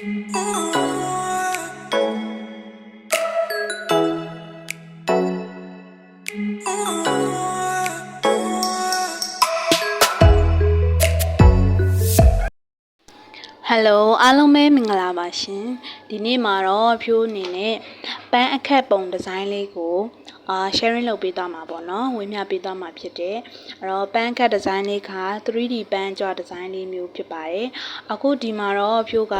Hello အားလုံးပဲမင်္ဂလာပါရှင်ဒီနေ့မှာတော့ဖြိုးအနေနဲ့ပန်းအခက်ပုံဒီဇိုင်းလေးကိုsharing လုပ်ပေးသွားမှာပေါ့နော်ဝေမျှပေးသွားမှာဖြစ်တယ်အဲ့တော့ပန်းအခက်ဒီဇိုင်းလေးက 3D ပန်းကြွဒီဇိုင်းလေးမျိုးဖြစ်ပါတယ်အခုဒီမှာတော့ဖြိုးက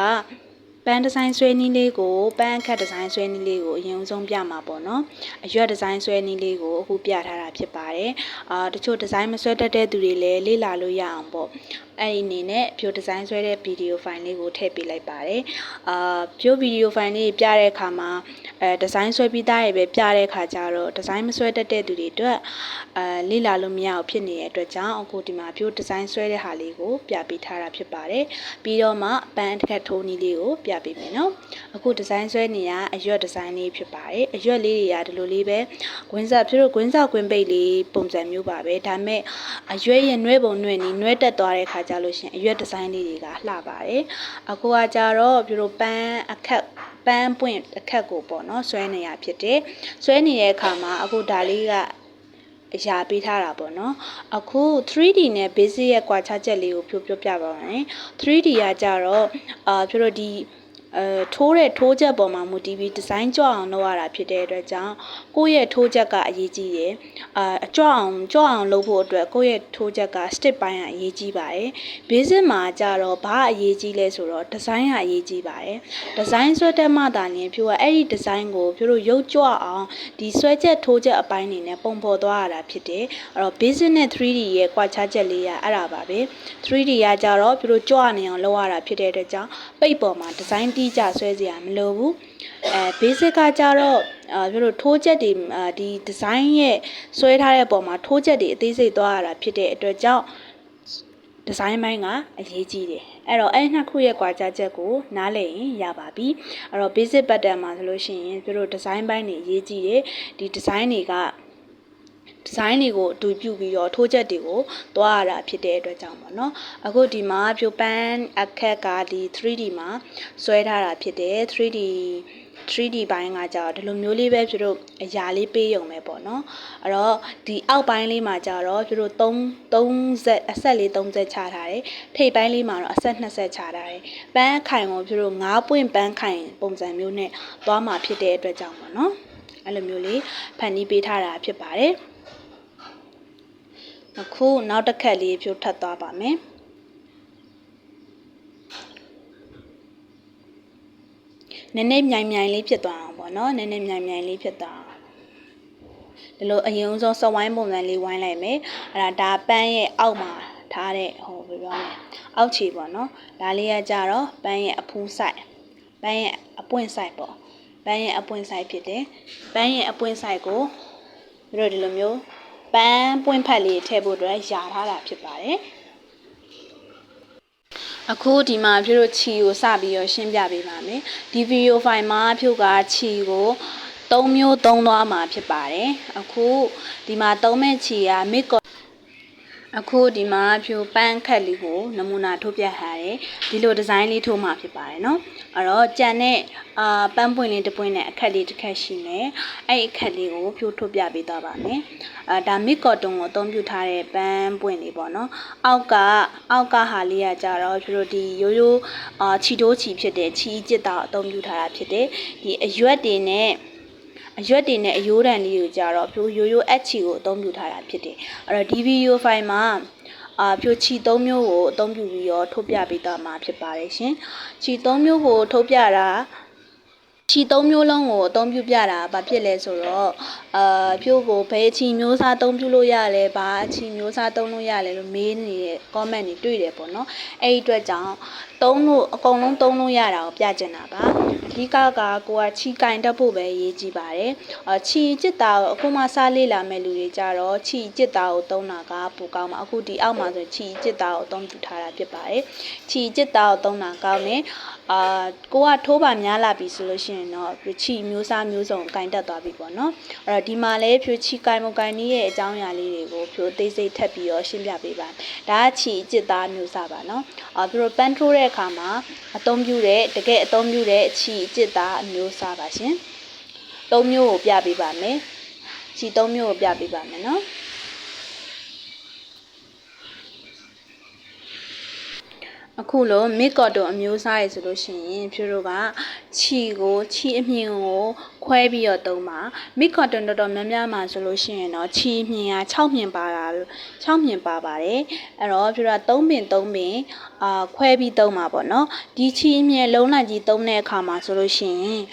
ပန်းဒီဇိုင်းဆွဲနည်းလေးကိုပန်းအခက်ဒီဇိုင်းဆွဲနည်းလေးကိုအရင်ဆုံးပြမှာပေါ့နော်အရွက်ဒီဇိုင်းဆွဲနည်းလေးကိုအခုပြထားတာဖြစ်ပါတယ်တချို့ဒီဇိုင်းမဆွဲတတ်တဲ့သူတွေလည်းလေ့လာလို့ရအောင်ပေါ့အဲ့ဒီအနေနဲ့ဖြိုဒီဇိုင်းဆွဲတဲ့ဗီဒီယိုဖိုင်လေးကိုထည့်ပေးလိုက်ပါတယ်ဖြိုဗီဒီယိုဖိုင်လေးပြတဲ့အခါမှာဒီဇိုင်းဆွဲပြီးသားရဲ့ပဲပြတဲ့အခါကျတော့ဒီဇိုင်းမဆွဲတတ်တဲ့သူတွေအတွက်လေ့လာလို့မရအောင်ဖြစ်နေတဲ့အတွက်ကြောင့်အခုဒီမှာဖြိုဒီဇိုင်းဆွဲတဲ့ဟာလေးကိုပြပေးထားတာဖြစ်ပါတယ်ပြီးတော့မှပန်းအခက်ထိုးနည်းလေးကိုပြပေးမယ်နော်အခုဒီဇိုင်းဆွဲနေရအရွက်ဒီဇိုင်းလေးဖြစ်ပါတယ်အရွက်လေးတွေကဒီလိုလေးပဲကွင်းဆက်ဖြိုကွင်းဆက်ကွင်းပိတ်လေးပုံစံမျိုးပါပဲဒါပေမဲ့အရွက်ရဲ့နွဲပုံနွဲနီးနွဲတက်သွားတဲ့အခါကြလို့ရှိရင်အရွက်ဒီဇိုင်းလေးတွေကလှပါတယ်အခုကကြတော့ပြိုပန်းအခက်ပန်းပွင့်အခက်ကိုပေါ့နော်ဆွဲနေရဖြစ်တယ်ဆွဲနေတဲ့အခါမှာအခုဒါလေးကအရာပေးထားတာပေါ့နော်အခု 3D နဲ့ basic ရဲ့ကွာခြားချက်လေးကိုပြောပြပါမယ် 3D ကကြတော့ပြိုဒီထိုးတဲ့ထိုးချက်ပေါ်မှာမူတည်ပြီးဒီဇိုင်းကြွအောင်လုပ်ရတာဖြစ်တဲ့အတွက်ကြောင့်ကိုယ့်ရဲ့ထိုးချက်ကအရေးကြီးတယ်ကြွအောင်လုပ်ဖို့အတွက်ကိုယ့်ရဲ့ထိုးချက်က step ပိုင်းကအရေးကြီးပါတယ် basic မှာကြတော့ဘာအရေးကြီးလဲဆိုတော့ဒီဇိုင်းကအရေးကြီးပါတယ်ဒီဇိုင်းဆွဲတဲ့မှသာလျှင်ဖြိုးကအဲ့ဒီဒီဇိုင်းကိုဖြိုးတို့ရုပ်ကြွအောင်ဒီဆွဲချက်ထိုးချက်အပိုင်းတွေနဲ့ပုံဖော်သွားရတာဖြစ်တယ်အဲ့တော့ basic နဲ့ 3D ရဲ့ကွာခြားချက်လေးကအဲ့ဒါပါပဲ 3D ကကြတော့ဖြိုးတို့ကြွနေအောင်လုပ်ရတာဖြစ်တဲ့အတွက်ကြောင့်ပိတ်ပေါ်မှာဒီဇိုင်းတိကျဆွဲစရာမလိုဘူးbasic ကကြတော့ပြတို့ထိုးချက်တွေဒီဒီဇိုင်းရဲ့ဆွဲထားတဲ့ပုံမှာထိုးချက်တွေအသေးစိတ်သွားရတာဖြစ်တဲ့အတွက်ကြောင့်ဒီဇိုင်းပိုင်းကအရေးကြီးတယ်အဲ့တော့အဲ့နှစ်ခုရဲ့ကွာခြားချက်ကိုနားလည်ရင်ရပါပြီအဲ့တော့ basic pattern မှာဆိုလို့ရှိရင်ပြတို့ဒီဇိုင်းပိုင်းတွေအရေးကြီးတယ်ဒီဒီဇိုင်းတွေကိုအတူပြုပြီးတော့ထိုးချက်တွေကိုသွားရတာဖြစ်တဲ့အတွက်ကြောင့်ပေါ့နော်အခုဒီမှာဖြိုပန်းအခက်ကဒီ 3D မှာဆွဲထားတာဖြစ်တယ် 3D ဘိုင်းကကြာဒီလိုမျိုးလေးပဲဖြိုတို့အရာလေးပေးရုံပဲပေါ့နော်အဲ့တော့ဒီအောက်ပိုင်းလေးမှာကြာတော့ဖြိုတို့30အဆက်လေး30ချထားတယ်ထိပ်ပိုင်းလေးမှာတော့အဆက်20ချထားတယ်ပန်းခိုင်ကိုဖြိုတို့9ပွင့်ပန်းခိုင်ပုံစံမျိုးနဲ့သွားမှာဖြစ်တဲ့အတွက်ကြောင့်ပေါ့နော်အဲ့လိုမျိုးလေးဖန်တီးပေးထားတာဖြစ်ပါတယ်အခုနောက်တစ်ခက်လေးဖြိုထပ်သွားပါမယ်နည်းနည်းမြိုင်လေးဖြစ်သွားအောင်ပေါ့နော်နည်းနည်းမြိုင်လေးဖြစ်သွားအောင်ဒီလိုအရင်ဆုံးစဝိုင်းပုံစံလေးဝိုင်းလိုက်မယ်အဲ့ဒါပန်းရဲ့အောက်မှာထားတဲ့ဘယ်ပြောမလဲအောက်ခြေပေါ့နော်ဒါလေးကကြတော့ပန်းရဲ့အဖူးဆိုင်ပန်းရဲ့အပွင့်ဆိုင်ပေါ့ပန်းရဲ့အပွင့်ဆိုင်ဖြစ်တယ်ပန်းရဲ့အပွင့်ဆိုင်ကိုပြီးတော့ဒီလိုမျိုးပန်းပွင့်ဖက်လေးထည့်ဖို့အတွက်ယာထားတာဖြစ်ပါတယ်အခုဒီမှာဖြို့ချီကိုစပြီးတော့ရှင်းပြပေးပါမယ်ဒီဗီဒီယိုဖိုင်မှာဖြို့ကချီကို3မျိုးသုံးသွားမှာဖြစ်ပါတယ်အခုဒီမှာသုံးမဲ့ချီကမစ်ကောအခုဒီမှာဖြိုပန်းခက်လေးကိုနမူနာထုတ်ပြထားတယ်ဒီလိုဒီဇိုင်းလေးထိုးမှာဖြစ်ပါတယ်เนาะအဲ့တော့ကြံတဲ့ပန်းပွင့်လေးတစ်ပွင့်နဲ့အခက်လေးတစ်ခက်ရှိမယ်အဲ့အခက်လေးကိုဖြိုထုတ်ပြပေးသွားပါမယ်ဒါမစ်ကော်တွန်ကိုအသုံးပြုထားတဲ့ပန်းပွင့်လေးပေါ့เนาะအောက်ကဟာလေးကကြတော့ဖြိုဒီရိုးရိုးချီတိုးချီဖြစ်တဲ့ချီကျစ်တာအသုံးပြုထားတာဖြစ်တယ်ဒီအရွက်တွေနဲ့အယိုးတန်လေးကိုကြတော့ဖြိုရိုးရိုးအက်ချီကိုအသုံးပြုထားတာဖြစ်တယ်အဲ့တော့ဒီဗီဒီယိုဖိုင်မှာဖြိုချီ3မျိုးကိုအသုံးပြုပြီးတော့ထုတ်ပြပေးသွားမှာဖြစ်ပါတယ်ရှင်ချီ3မျိုးကိုထုတ်ပြတာချီ3မျိုးလုံးကိုအသုံးပြုပြတာဘာဖြစ်လဲဆိုတော့ဖြိုကိုဘယ်ချီမျိုးစားအသုံးပြုလို့ရလဲဘာချီမျိုးစားသုံးလို့ရလဲလို့မေးနေတဲ့ comment တွေတွေ့တယ်ပေါ့နော်အဲ့ဒီအတွက်ကြောင့်အကုန်လုံးသုံးလို့ရတာကိုပြချင်တာပါအဓိကကိုကချီကင်တက်ဖို့ပဲရေးကြည့်ပါတယ်ချီကျစ်တာကိုအခုမှစားလေ့လာမဲ့လူတွေကြတော့ချီကျစ်တာကိုသုံးတာကပိုကောင်းပါအခုဒီအောက်မှာဆိုချီကျစ်တာကိုအသုံးပြုထားတာဖြစ်ပါတယ်ချီကျစ်တာကိုသုံးတာကောင်းတယ် ကိုကထိုးပါများလာပြီဆိုလို့ရှိရင်တော့ချီမျိုးစားမျိုးစုံကင်တက်သွားပြီပေါ့နော်အဲ့တော့ဒီမှာလည်းဖြိုချီကင်မကင်နည်းရဲ့အကြောင်းအရာလေးတွေကိုဖြိုသေးစိတ်ထပ်ပြီးတော့ရှင်းပြပေးပါဒါကချီအကျစ်သားမျိုးစားပါနော်သူတို့ပန်းထိုးတဲ့အခါမှာအသုံးပြုတဲ့တကယ်အသုံးပြုတဲ့ချီအကျစ်သားမျိုးစားပါရှင်၃မျိုးကိုပြပေးပါမယ်ချီ၃မျိုးကိုပြပေးပါမယ်နော်အခုလိုမစ်ကော်တွန်အမျိုးအစားရဆိုလို့ရှိရင်ဖြိုတို့ကချီအမြင့်ကိုခွဲပြီးတော့သုံးပါမစ်ကော်တွန်တော်တော်များများမှာဆိုလို့ရှိရင်တော့ချီအမြင့်က6မြင့်ပါတာ6မြင့်ပါပါတယ်အဲ့တော့ဖြိုတို့က3ပင်ခွဲပြီးသုံးပါပေါ့နော်ဒီချီအမြင့်လုံးလိုက်ကြီးသုံးတဲ့အခါမှာဆိုလို့ရှိရင်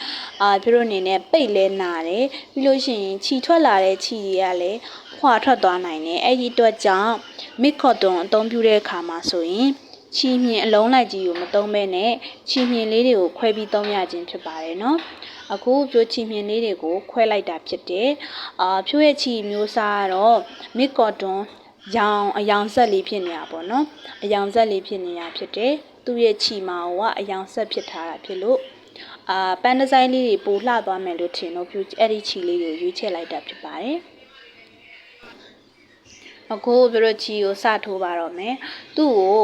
ဖြိုတို့အနေနဲ့ပိတ်လဲနာတယ်ပြီးလို့ရှိရင်ချီထွက်လာတဲ့ချီတွေကလည်းခွာထွက်သွားနိုင်တယ်အဲ့ဒီအတွက်ကြောင့်မစ်ကော်တွန်အသုံးပြုတဲ့အခါမှာဆိုရင်ချီမြင့်အလုံးလိုက်ကြီးကိုမသုံးဘဲနဲ့ချီမြင့်လေးတွေကိုခွဲပြီးသုံးရခြင်းဖြစ်ပါတယ်နော်အခုဖြိုချီမြင့်လေးတွေကိုခွဲလိုက်တာဖြစ်တယ်ဖြိုရဲ့ချီမျိုးစားကတော့မစ်ကော်တွန်အယောင်ဆက်လေးဖြစ်နေတာပေါ့နော်အယောင်ဆက်လေးဖြစ်နေတာဖြစ်တယ်သူ့ရဲ့ချီမာကအယောင်ဆက်ဖြစ်ထားတာဖြစ်လို့ပန်းဒီဇိုင်းလေးတွေပိုလှသွားမယ်လို့ထင်လို့ဖြိုအဲ့ဒီချီလေးကိုရွေးချယ်လိုက်တာဖြစ်ပါတယ်အခုပြတော့ချီကိုစထိုးပါတော့မယ်သူ့ကို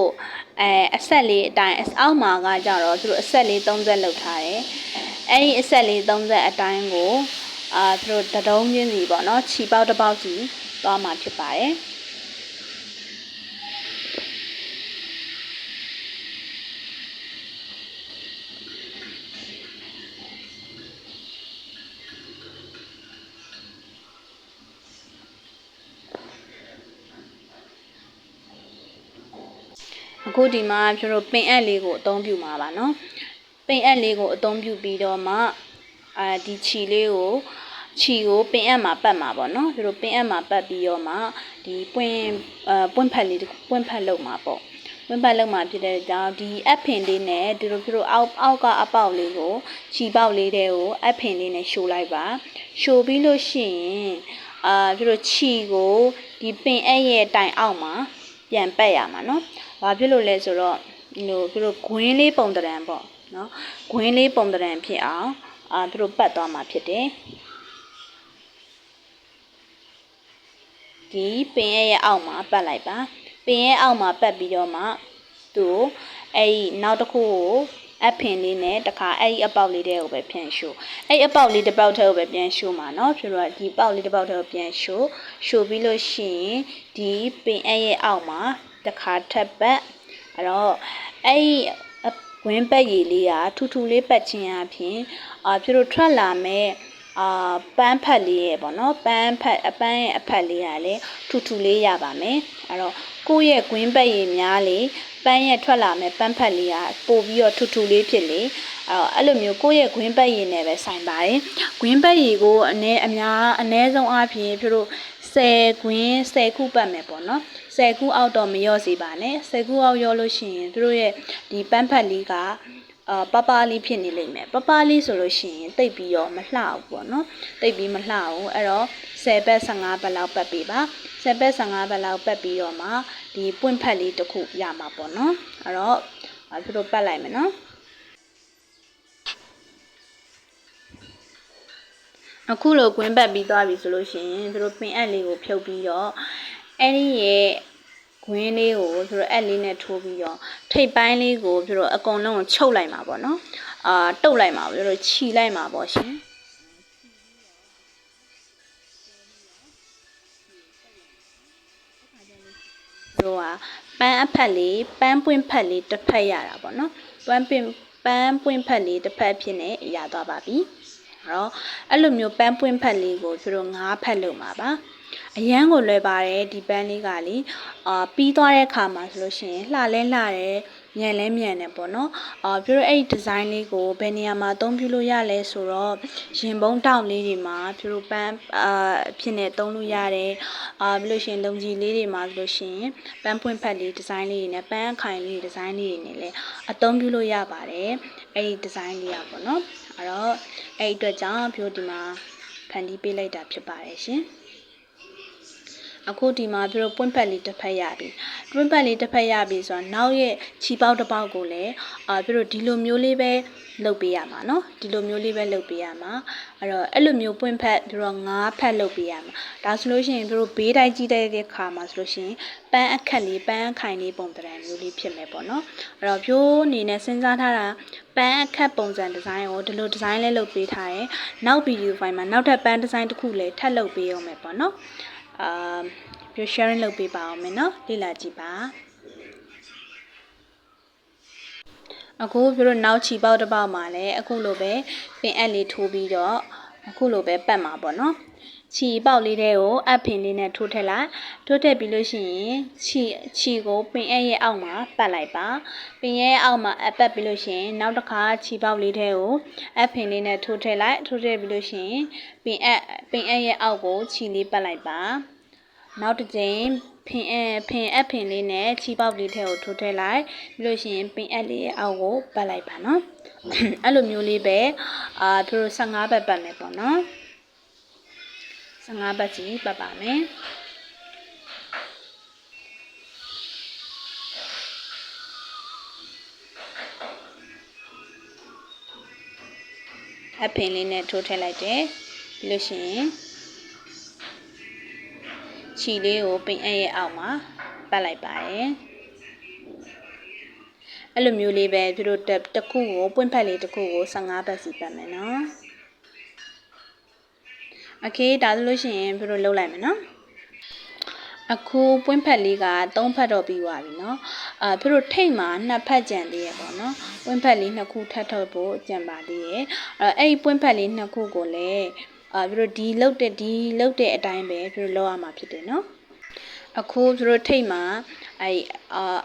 အဆက်လေးအတိုင်းအောက်မှာကကြတော့သူတို့အဆက်လေး30လောက်ထားတယ်အဲ့ဒီအဆက်လေး30အတိုင်းကိုသူတို့တတုံးချင်းစီပေါ့နော်ချီပေါက်တစ်ပေါက်စီသွားမှာဖြစ်ပါတယ်အခုဒီမှာဖြို့ပင်အပ်လေးကိုအသုံးပြုမှာပါနော်ပင်အပ်လေးကိုအသုံးပြုပြီးတော့မှဒီချီကိုပင်အပ်မှာပတ်မှာပေါ့နော်ဖြို့ပင်အပ်မှာပတ်ပြီးတော့မှဒီပွင့်ဖက်လုပ်မှာပေါ့ပွင့်ဖက်လုပ်မှာဖြစ်တဲ့ကြောင့်ဒီအပ်ဖင်လေးနဲ့ဒီလိုဖြို့အောက်ကအပေါက်လေးကိုချီပေါက်လေးတွေကိုအပ်ဖင်လေးနဲ့ရှိုးလိုက်ပါရှိုးပြီးလို့ရှိရင်ဖြို့ချီကိုဒီပင်အပ်ရဲ့တိုင်အောက်မှာပြန်ပတ်ရမှာနော်ဘာဖြစ်လို့လဲဆိုတော့သူတို့ဂွင်းလေးပုံတရံပေါ့နော်ဂွင်းလေးပုံတရံဖြစ်အောင်သူတို့ပတ်သွားမှာဖြစ်တယ်ဒီပင်ရဲ့အောက်မှာပတ်လိုက်ပါပင်ရဲ့အောက်မှာပတ်ပြီးတော့မှသူအဲ့ဒီနောက်တစ်ခုကိုအဖင်လေးနဲ့တခါအဲ့ဒီအပေါက်လေးတွေကိုပဲပြန်ရှို့အဲ့အပေါက်လေးတစ်ပေါက်ထဲကိုပဲပြန်ရှို့မှာเนาะဖြစ်တော့ဒီပေါက်လေးတစ်ပေါက်ထဲကိုပြန်ရှို့ပြီးလို့ရှိရင်ဒီပင်ရဲ့အောက်မှာတခါထပ်ပတ်အဲ့တော့အဲ့ဒီဝင်းပတ်ရည်လေးကထူထူလေးပတ်ခြင်းအပြင်ဖြစ်လို့ထွက်လာမဲ့ပန်းဖက်လေးရဲ့ပေါ့နော်ပန်းရဲ့အဖက်လေးကလည်းထူထူလေးရပါမယ်အဲ့တော့ကိုယ့်ရဲ့ဂွင်းပတ်ရည်များလေပန်းရဲ့ထွက်လာမဲ့ပန်းဖက်လေးကပို့ပြီးတော့ထူထူလေးဖြစ်လေအဲ့လိုမျိုးကိုယ့်ရဲ့ဂွင်းပတ်ရည်နဲ့ပဲဆိုင်ပါတယ်ဂွင်းပတ်ရည်ကိုအနည်းဆုံးအားဖြင့်ဖြစ်လို့10 ခုပတ်မယ်ပေါ့နော်10 ခုအောက်တော့မလျော့စေပါနဲ့10 ခုအောက်လျော့လို့ရှိရင်တို့ရဲ့ဒီပန်းဖက်လေးကပပလေးဖြစ်နေလိမ့်မယ်ပပလေးဆိုလို့ရှိရင်တိတ်ပြီးတော့မလှဘူးပေါ့နော်တိတ်ပြီးမလှဘူးအဲ့တော့10ဘက်15ဘက်လောက်ပတ်ပေးပါ10ဘက်15ဘက်လောက်ပတ်ပြီးတော့မှဒီပွင့်ဖက်လေးတစ်ခုရမှာပေါ့နော်အဲ့တော့သူတို့ပတ်လိုက်မယ်နော်အခုလိုကွင်းပတ်ပြီးသွားပြီဆိုလို့ရှိရင်သူတို့ပင်အပ်လေးကိုဖြုတ်ပြီးတော့အဲ့ဒီရဲ့ဂွင်းလေးကိုသူတို့အက်လေးနဲ့ထိုးပြီးတော့ထိပ်ပိုင်းလေးကိုသူတို့အကုန်လုံးကိုချုပ်လိုက်မှာပေါ့နော်တုပ်လိုက်မှာပေါ့သူတို့ခြီလိုက်မှာပေါ့ရှင်တို့ကပန်းအဖက်လေးပန်းပွင့်ဖက်လေးတစ်ဖက်ရတာပေါ့နော်ပန်းပွင့်ဖက်လေးတစ်ဖက်ဖြစ်နေရသွားပါပြီအဲ့လိုမျိုးပန်းပွင့်ဖက်လေးကိုသူတို့9ဖက်လုပ်မှာပါအရန်ကိုလွယ်ပါတယ်ဒီပန်းလေးကလေပြီးသွားတဲ့အခါမှာဆိုလို့ရှိရင်လှတယ်မြန်လဲမြန်တယ်ပေါ့နော်ပြီးတော့အဲ့ဒီဒီဇိုင်းလေးကိုဘယ်နေရာမှာအသုံးပြုလို့ရလဲဆိုတော့ရင်ပုံးတောက်လေးတွေမှာပြီးတော့ပန်းဖြစ်နေသုံးလို့ရတယ်ပြီးလို့ရှိရင်လုံကြီးလေးတွေမှာဆိုလို့ရှိရင်ပန်းပွင့်ဖက်လေးဒီဇိုင်းလေးတွေနဲ့ပန်းအခိုင်လေးဒီဇိုင်းလေးတွေနဲ့လည်းအသုံးပြုလို့ရပါတယ်အဲ့ဒီဒီဇိုင်းလေးอ่ะပေါ့နော်အဲ့တော့အဲ့ဒီအတွက်ကြောင့်ပြီးတော့ဒီမှာဖန်တီးပေးလိုက်တာဖြစ်ပါတယ်ရှင် အခုဒီမှာပြတော့ပွင့်ဖက်လေးတစ်ဖက်ရပြီပွင့်ဖက်လေးတစ်ဖက်ရပြီဆိုတော့နောက်ရဲ့ခြေပေါက်တစ်ပေါက်ကိုလည်းပြတော့ဒီလိုမျိုးလေးပဲလုပ်ပေးရမှာเนาะဒီလိုမျိုးလေးပဲလုပ်ပေးရမှာအဲ့လိုမျိုးပွင့်ဖက်ပြတော့9ဖက်လုပ်ပေးရမှာဒါဆိုလို့ရှိရင်ပြတော့ဘေးတိုက်ကြည့်တဲ့ခါမှာဆိုလို့ရှိရင်ပန်းအခက်လေးပန်းခိုင်လေးပုံတံမျိုးလေးဖြစ်မယ်ပေါ့เนาะဖြိုးအနေနဲ့စဉ်းစားထားတာပန်းအခက်ပုံစံဒီဇိုင်းကိုဒီလိုဒီဇိုင်းလေးလုပ်ပေးထားရင်နောက်ဗီဒီယိုဖိုင်မှာနောက်ထပ်ပန်းဒီဇိုင်းတစ်ခုလည်းထပ်လုပ်ပေးအောင်မယ်ပေါ့เนาะပြ sharing လုပ်ပေးပါအောင်မယ်เนาะလေ့လာကြည့်ပါအခုပြတို့နောက်ချီပေါက်တစ်ပေါက်မှာလည်းအခုလိုပဲပင်အပ်လေးထိုးပြီးတော့အခုလိုပဲပတ်မှာပေါ့เนาะချီပေါက်လေးတွေကိုအပ်ဖင်လေးနဲ့ထိုးထည့်လိုက်ထိုးထည့်ပြီးလို့ရှိရင်ချီကိုပင်အပ်ရဲ့အောက်မှာပတ်လိုက်ပါပင်ရဲ့အောက်မှာအပတ်ပြီးလို့ရှိရင်နောက်တစ်ခါချီပေါက်လေးတွေကိုအပ်ဖင်လေးနဲ့ထိုးထည့်လိုက်ထိုးထည့်ပြီးလို့ရှိရင်ပင်အပ်ရဲ့အောက်ကိုချီလေးပတ်လိုက်ပါနောက်တစ်ကြိမ်ဖင်အပ်ဖင်လေးနဲ့ချီပေါက်လေးထဲကိုထိုးထည့်လိုက်ပြီးလို့ရှိရင်ပင်အပ်လေးရဲ့အောက်ကိုပတ်လိုက်ပါနော်အဲ့လိုမျိုးလေးပဲသူတို့15ပတ်ပတ်မယ်ပေါ့နော်15ပတ်ကြီးပတ်ပါမယ်အဖင်လေးနဲ့ထိုးထည့်လိုက်တယ်ပြီးလို့ရှိရင်ချီလေးကိုပင်အပ်ရဲ့အောက်မှာပတ်လိုက်ပါတယ်အဲ့လိုမျိုးလေးပဲသူတို့တစ်ခုကိုပွင့်ဖက်လေးတစ်ခုကို15ပတ်စီပတ်မယ်နော်โอเคဒါဆိုလို့ရှိရင်သူတို့လှုပ်လိုက်မယ်နော်အခုပွင့်ဖက်လေးက3ဖက်တော့ပြီးသွားပြီเนาะသူတို့ထိတ်မှာ2ဖက်ကြံသေးရပေါ့เนาะပွင့်ဖက်လေး2ခုထပ်ထုတ်ဖို့ကြံပါသေးရဲ့အဲ့ဒီပွင့်ဖက်လေး2ခုကိုလည်းသူတို့ဒီလှုပ်တဲ့အတိုင်းပဲသူတို့လောက်ရမှာဖြစ်တယ်เนาะအခုသူတို့ထိတ်မှာ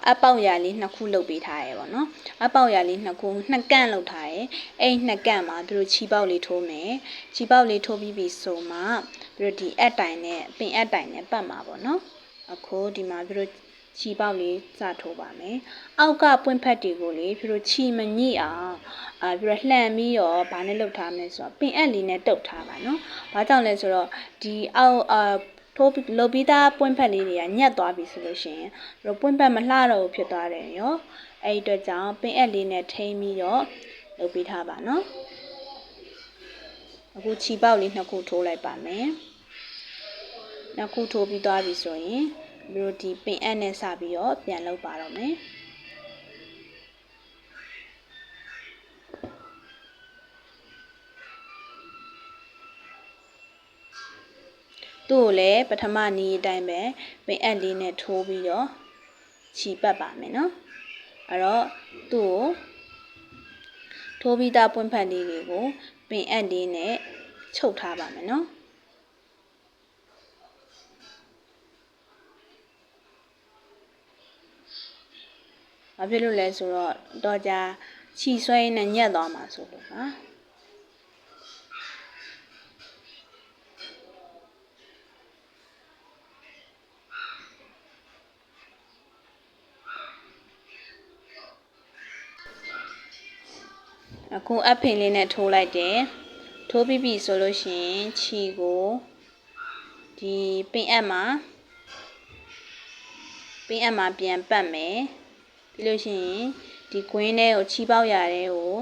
အပေါက်ရလေး2ခုလုပ်ပေးထားရပေါ့နော်အပေါက်ရလေး2ခု2ကန့်လုပ်ထားရအဲ့2ကန့်မှာသူတို့ချီပေါက်လေးထိုးမယ်ချီပေါက်လေးထိုးပြီးပြီဆိုမှသူတို့ဒီအတိုင်နဲ့ပင်အတိုင်နဲ့ပတ်မှာပေါ့နော်အခုဒီမှာသူတို့ချီပေါက်လေးစထိုးပါမယ်အောက်ကပွင့်ဖက်တွေကိုလေသူတို့ချီမညိအောင်ပြီးတော့လှန်ပြီးတော့ဗာနဲ့လှုပ်ထားမယ်ဆိုတော့ပင်အလေးနဲ့တုပ်ထားပါနော်ဘာကြောင့်လဲဆိုတော့ဒီအောက်ထိုးလုပ်ပြီးသားပွင့်ဖက်လေးတွေကညက်သွားပြီဆိုလို့ရှိရင်တို့ပွင့်ဖက်မလှတော့ဘူးဖြစ်သွားတယ်ရောအဲ့ဒီအတွက်ကြောင့်ပင်အက်လေးနဲ့ထိန်းပြီးတော့လုပ်ပြီးထားပါနော်အခုချီပေါက်လေး2ခုထိုးလိုက်ပါမယ်2ခုထိုးပြီးသွားပြီဆိုရင်တို့ဒီပင်အက်နဲ့စပြီးတော့ပြန်လုပ်ပါတော့မယ်သူ့ကိုလည်းပထမနည်းအတိုင်းပဲပင်အက်လေးနဲ့ထိုးပြီးတော့ချီပတ်ပါမယ်နော်အဲ့တော့သူ့ကိုထိုးပြီးသားပွင့်ဖက်လေးတွေကိုပင်အက်လေးနဲ့ချုပ်ထားပါမယ်နော်ဘာဖြစ်လို့လဲဆိုတော့ကြာချီဆွဲနဲ့ညက်သွားမှာဆိုလို့ပါအခုအဖင်လေးနဲ့ထိုးလိုက်တယ်ထိုးပြီးပြီဆိုလို့ရှိရင်ခြီကိုဒီပင်အပ်မှာပြန်ပတ်မယ်ပြီးလို့ရှိရင်ဒီကွင်းထဲကိုခြီပေါက်ရတဲ့ကို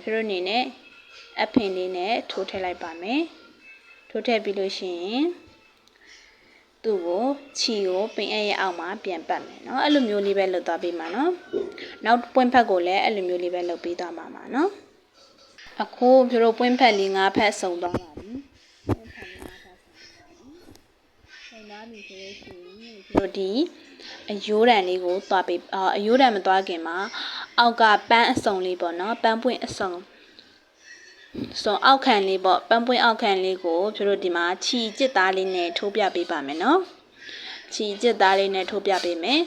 ဖြိုးအနေနဲ့အဖင်လေးနဲ့ထိုးထည့်လိုက်ပါမယ်ထိုးထည့်ပြီးလို့ရှိရင်သူ့ကိုခြီကိုပင်အပ်ရဲ့အောက်မှာပြန်ပတ်မယ်เนาะအဲ့လိုမျိုးလေးပဲလုပ်သွားပေးမှာเนาะနောက်ပွင့်ဖက်ကိုလည်းအဲ့လိုမျိုးလေးပဲလုပ်ပေးသွားမှာเนาะအခုဖြိုးပွင့်ဖက်လေး5ဖက်စုံသွားပါပြီပွင့်ဖက်လေး5ဖက်စုံသွားပြီဆိုလို့ရှိရင်ဖြိုးဒီအယိုးတံလေးကိုသွားပေးအယိုးတံမသွားခင်မှာအောက်ကပန်းအစုံလေးပေါ့เนาะပန်းပွင့်အစုံအောက်ခံလေးပေါ့ပန်းပွင့်အောက်ခံလေးကိုဖြိုးဒီမှာခြီကျစ်သားလေးနဲ့ထိုးပြပေးပါမယ်เนาะခြီကျစ်သားလေးနဲ့ထိုးပြပေးမယ်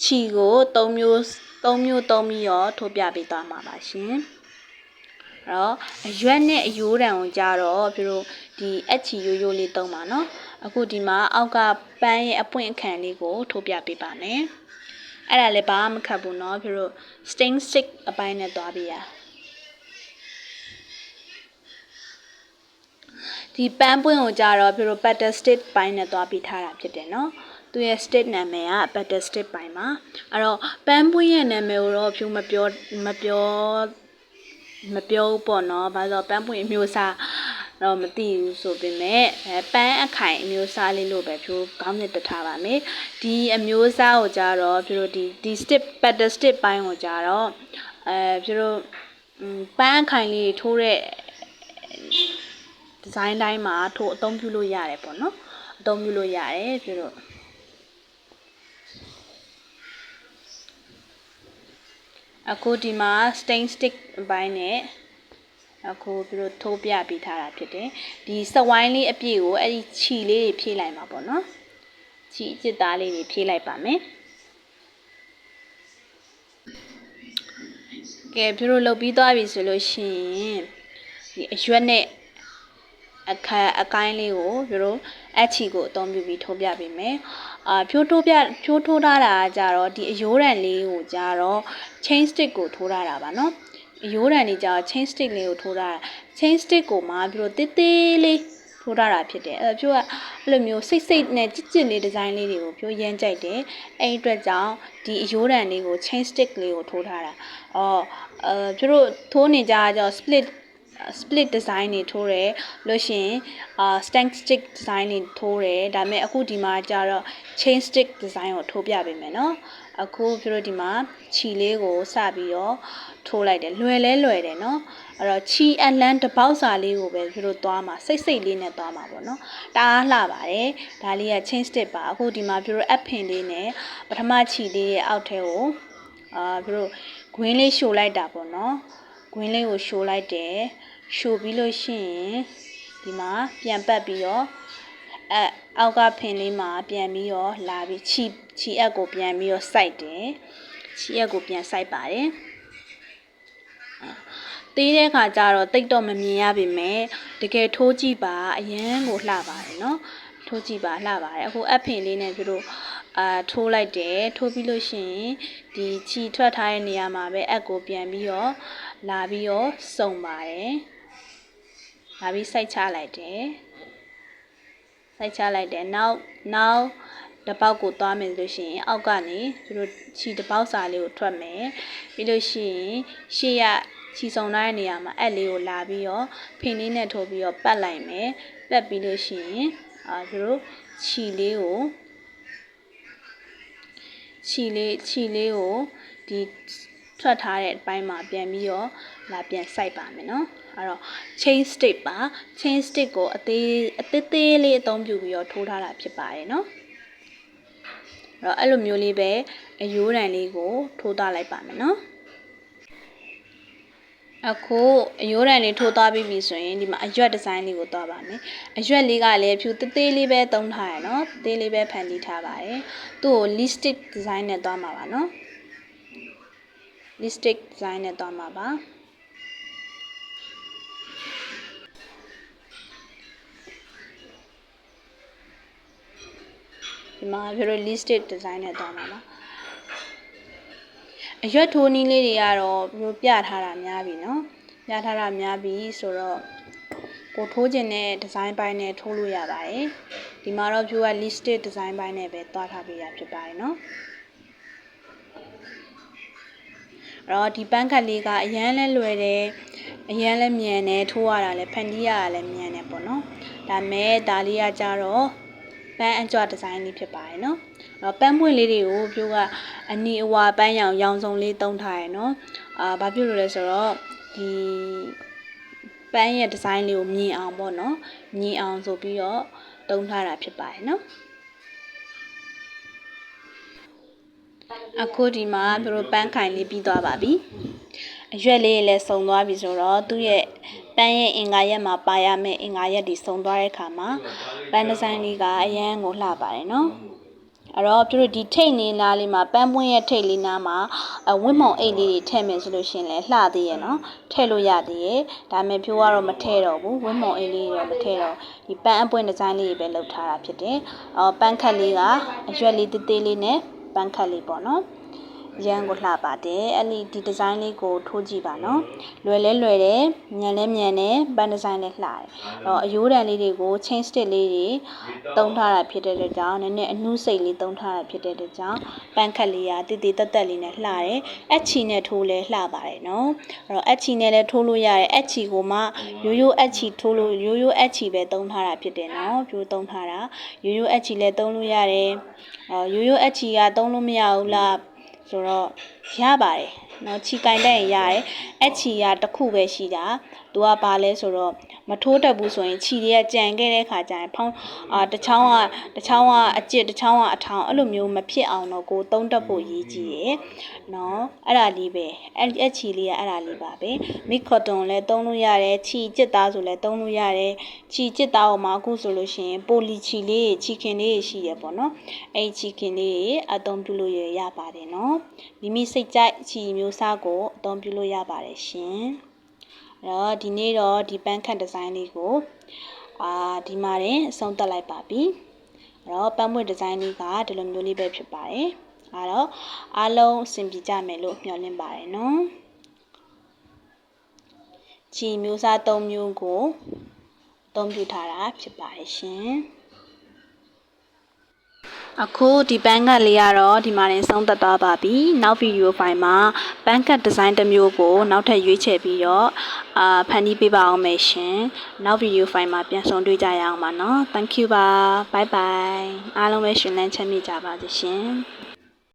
ခြီကို3မျိုးသုံးပြီးတော့ထိုးပြပေးသွားမှာပါရှင်အဲ့တော့အရွက်နဲ့အယိုးတံကိုကြတော့ဖြိုးဒီအချီရိုးရိုးလေးသုံးပါเนาะအခုဒီမှာအောက်ကပန်းရဲ့အပွင့်အခန့်လေးကိုထိုးပြပေးပါမယ်အဲ့ဒါလည်းဘာမှမခတ်ဘူးเนาะဖြိုး stain stick အပိုင်းနဲ့သွားပေးရ ဒီပန်းပွင့်ကိုကြတော့ပြောလို့ petal stick ပိုင်းနဲ့သွားပြီးထားတာဖြစ်တယ်နော်သူရဲ့ stick နာမည်က petal stick ပိုင်းပါအဲ့တော့ပန်းပွင့်ရဲ့နာမည်ကိုတော့ဖြူမပြောဘူးပေါ့နော်ဘာလို့ပန်းပွင့်အမျိုးအစားတော့မသိဘူးဆိုပေမဲ့ပန်းအခိုင်အမျိုးအစားလေးလို့ပဲဖြူခေါင်းမြစ်တထားပါမယ်ဒီအမျိုးအစားကိုကြတော့ဖြူတို့ဒီ stick petal stick ပိုင်းကိုကြတော့ဖြူတို့ပန်းအခိုင်လေးထိုးတဲ့ဒီဇိုင်းတိုင်းမှာထိုးအသုံးပြုလို့ရတယ်ပေါ့နော်အသုံးပြုလို့ရတယ်ဖြူတို့အခုဒီမှာ stain stick အပိုင်းနဲ့အခုဖြူတို့ထိုးပြပေးထားတာဖြစ်တယ်ဒီစဝိုင်းလေးအပြည့်ကိုအဲ့ဒီခြီလေးတွေဖြည့်လိုက်မှာပေါ့နော်ခြီအကျစ်သားလေးတွေဖြည့်လိုက်ပါမယ်ကဲဖြူတို့လုပ်ပြီးသွားပြီဆိုလို့ရှိရင်ဒီအရွက်နဲ့အကိုင်းလေးကိုဖြူတို့အချီကိုအသုံးပြုပြီးထိုးပြပေးမယ်ဖြိုးထိုးထားတာကကြတော့ဒီအယိုးရံလေးကိုကြတော့ chain stick ကိုထိုးထားတာပါနော်အယိုးရံလေးကြတော့ chain stick လေးကိုထိုးထားတာ chain stick ကိုမှဖြူတို့တေးသေးလေးထိုးထားတာဖြစ်တယ်အဲ့ဖြူကအဲ့လိုမျိုးစိတ်နဲ့ကြစ်လေးဒီဇိုင်းလေးတွေကိုဖြူရမ်းကြိုက်တယ်အဲ့အတွက်ကြောင့်ဒီအယိုးရံလေးကို chain stick လေးကိုထိုးထားတာဖြူတို့ထိုးနေကြကြတော့ split design တွေထိုးတယ်လို့ရှိရင်stank stick design တွေထိုးတယ်ဒါပေမဲ့အခုဒီမှာကျတော့ chain stick design ကိုထိုးပြပေးမယ်နော်အခုပြတို့ဒီမှာခြီလေးကိုစပြီးတော့ထိုးလိုက်တယ်လွယ်တယ်နော်အဲ့တော့ခြီအလန်းတစ်ပေါက်စာလေးကိုပဲပြတို့သွားမှာစိတ်လေးနဲ့သွားမှာပေါ့နော်တအားလှပါတယ်ဒါလေးက chain stick ပါအခုဒီမှာပြတို့အပ်ဖင်လေးနဲ့ပထမခြီလေးရဲ့အောက်ထဲကိုပြတို့ဂွင်းလေးရှို့လိုက်တာပေါ့နော်ဂွင်းလေးကိုရှို့လိုက်တယ်ရှို့ပြီးလို့ရှိရင်ဒီမှာပြန်ပတ်ပြီးတော့အောက်ကဖင်လေးမှာပြန်ပြီးတော့လာပြီးခြီအက်ကိုပြန်ပြီးတော့စိုက်တယ်ခြီအက်ကိုပြန်စိုက်ပါတယ်သေးတဲ့ခါကျတော့တိတ်တော့မမြင်ရပါမယ်တကယ်ထိုးကြည့်ပါအရန်ကိုလှပါတယ်နော်ထိုးကြည့်ပါလှပါတယ်အခုအဖင်လေးနဲ့ပြတို့ထိုးလိုက်တယ်ထိုးပြီးလို့ရှိရင်ဒီခြီထွက်ထားတဲ့နေရာမှာပဲအက်ကိုပြန်ပြီးတော့လာပြီးတော့စုံပါတယ်လာပြီးစိုက်ချလိုက်တယ်နောက်တစ်ပေါက်ကိုသွားမယ်လို့ရှိရင်အောက်ကနေသူတို့ခြီတစ်ပေါက်စာလေးကိုထွက်မယ်ပြီးလို့ရှိရင်ရှေ့ရခြီစုံထားတဲ့နေရာမှာအက်လေးကိုလာပြီးတော့ဖင်လေးနဲ့ထိုးပြီးတော့ပတ်လိုက်မယ်ပတ်ပြီးလို့ရှိရင်သူတို့ခြီလေးကိုဒီထွက်ထားတဲ့အပိုင်းမှာပြန်ပြီးတော့လာပြန်စိုက်ပါမယ်နော်အဲ့တော့ chain stick ပါ chain stick ကိုအသေးလေးအသုံးပြုပြီးတော့ထိုးထားတာဖြစ်ပါတယ်နော်အဲ့လိုမျိုးလေးပဲအယိုးရံလေးကိုထိုးသားလိုက်ပါမယ်နော်အခုအယိုးရံလေးထိုးသားပြီးပြီဆိုရင်ဒီမှာအရွက်ဒီဇိုင်းလေးကိုသွားပါမယ်အရွက်လေးကလည်းဖြူသေးလေးပဲသုံးထားရနော်သေးလေးပဲဖန်တီးထားပါတယ်သူ့ကို lipstick design နဲ့သွားမှာပါနော် lipstick design နဲ့သွားမှာပါဒီမှာပြတော့ lipstick design နဲ့သွားမှာပါအရွက်ထိုးနည်းလေးတွေကတော့ပြထားတာများပြီနော်ပြထားတာများပြီဆိုတော့ကိုထိုးခြင်းနဲ့ဒီဇိုင်းပိုင်းနဲ့ထိုးလို့ရပါတယ်ဒီမှာတော့ဖြူက lipstick design ပိုင်းနဲ့ပဲသွားထားပေးရဖြစ်ပါတယ်နော်အဲ့တော့ဒီပန်းကတ်လေးကအရန်လဲလွယ်တယ်အရန်လဲမြန်တယ်ထိုးရတာလဲဖန်တီးရတာလဲမြန်တယ်ပေါ့နော်ဒါမဲ့ဒါလေးကကြတော့ပန်းအကြွဒီဇိုင်းလေးဖြစ်ပါတယ်နော်အဲ့တော့ပန်းပွင့်လေးတွေကိုဖြူကအနီအဝါပန်းရောင်စုံလေးတုံးထားရနော်ဘာဖြစ်လို့လဲဆိုတော့ဒီပန်းရဲ့ဒီဇိုင်းလေးကိုမြင်အောင်ပေါ့နော်မြင်အောင်ဆိုပြီးတော့တုံးထားတာဖြစ်ပါတယ်နော်အခုဒီမှာသူတို့ပန်းခိုင်လေးပြီးသွားပါပြီအရွက်လေးလည်းစုံသွားပြီဆိုတော့သူ့ရဲ့ပန်းရဲ့အင်္ဂါရက်မှာပါရမယ့်အင်္ဂါရက်တွေစုံသွားတဲ့အခါမှာပန်းဒီဇိုင်းလေးကအရန်ကိုလှပါတယ်နော်အဲ့တော့သူတို့ဒီထိတ်နေနားလေးမှာပန်းပွင့်ရဲ့ထိတ်လေးနားမှာဝင်းမုံအိတ်လေးတွေထည့်မယ်ဆိုလို့ရှင်လဲလှသေးရဲ့နော်ထည့်လို့ရသေးရဲ့ဒါပေမဲ့ဖြိုးကတော့မထည့်တော့ဘူးဝင်းမုံအိတ်လေးတွေတော့မထည့်တော့ဒီပန်းအပွင့်ဒီဇိုင်းလေးတွေပဲလုပ်ထားတာဖြစ်တယ်ပန်းခတ်လေးကအရွက်လေးသေးသေးလေးနဲ့ပန်းခတ်လေးပေါ့နော် ရန်ကိုလှပါတယ်အဲ့ဒီဒီဇိုင်းလေးကိုထိုးကြည့်ပါနော်လွယ်တယ်မြန်လဲမြန်တယ်ပန်းဒီဇိုင်းလေးလှတယ်တော့အရိုးတန်လေးတွေကို chain stick လေးတွေတုံးထားတာဖြစ်တဲ့အတွက်ကြောင့်နည်းနည်းအနှူးစိတ်လေးတုံးထားတာဖြစ်တဲ့အတွက်ကြောင့်ပန်းခက်လေးကတည်တည်တက်တက်လေးနဲ့လှတယ်အက်ချီနဲ့ထိုးလဲလှပါတယ်နော်အဲ့တော့အက်ချီနဲ့လည်းထိုးလို့ရတယ်အက်ချီကိုမှရိုးအက်ချီထိုးလို့ရိုးအက်ချီပဲတုံးထားတာဖြစ်တယ်နော်ပြိုးတုံးထားတာရိုးအက်ချီလည်းတုံးလို့ရတယ်ရိုးအက်ချီကတုံးလို့မရဘူးလားဆိုတော့ရပါတယ်နော်ချီကင်တက်ရင်ရတယ်အက်ချီကတစ်ခုပဲရှိတာသူကဘာလဲဆိုတော့မထိုးတတ်ဘူးဆိုရင်ချီတွေကကြံခဲ့တဲ့ခါကျရင်ဖောင်းတစ်ချောင်းကအကျစ်တစ်ချောင်းကအထောင်အဲ့လိုမျိုးမဖြစ်အောင်တော့ကိုသုံးတတ်ဖို့ရည်ကြီးရယ်နော်အဲ့ဒါလေးပဲအက်ချီလေးကအဲ့ဒါလေးပါပဲမီကော်တွန်လည်းသုံးလို့ရတယ်ချီကျစ်သားဆိုလည်းသုံးလို့ရတယ်ချီကျစ်သားကိုမှအခုဆိုလို့ရှိရင်ပိုလီချီလေးချီခင်လေးရှိရပေါ့နော်အဲ့ချီခင်လေးအသုံးပြုလို့ရပါတယ်နော်မိမိစိတ်ကြိုက်ချီမျိုးစားကိုအသုံးပြုလို့ရပါတယ်ရှင်အဲ့တော့ဒီနေ့တော့ဒီပန်းခန့်ဒီဇိုင်းလေးကိုဒီမှာတင်အဆုံးသတ်လိုက်ပါပြီအဲ့တော့ပန်းပွင့်ဒီဇိုင်းလေးကဒီလိုမျိုးလေးပဲဖြစ်ပါတယ်အဲ့တော့အားလုံးအဆင်ပြေကြမယ်လို့မျှော်လင့်ပါတယ်နော်ချီမျိုးစား၃မျိုးကိုအသုံးပြုထားတာဖြစ်ပါတယ်ရှင်အခုဒီပန်းကတ်လေးကတော့ဒီမှာနေဆုံးသက်သွားပါပြီနောက်ဗီဒီယိုဖိုင်မှာပန်းကတ်ဒီဇိုင်းတစ်မျိုးကိုနောက်ထပ်ရွေးချယ်ပြီးတော့ဖန်တီးပေးပါအောင်မယ်ရှင်နောက်ဗီဒီယိုဖိုင်မှာပြန်ဆုံတွေ့ကြရအောင်ပါနော် Thank you ပါ Bye bye အားလုံးပဲရှင်လန်းချမ်းမြေ့ကြပါစေရှင်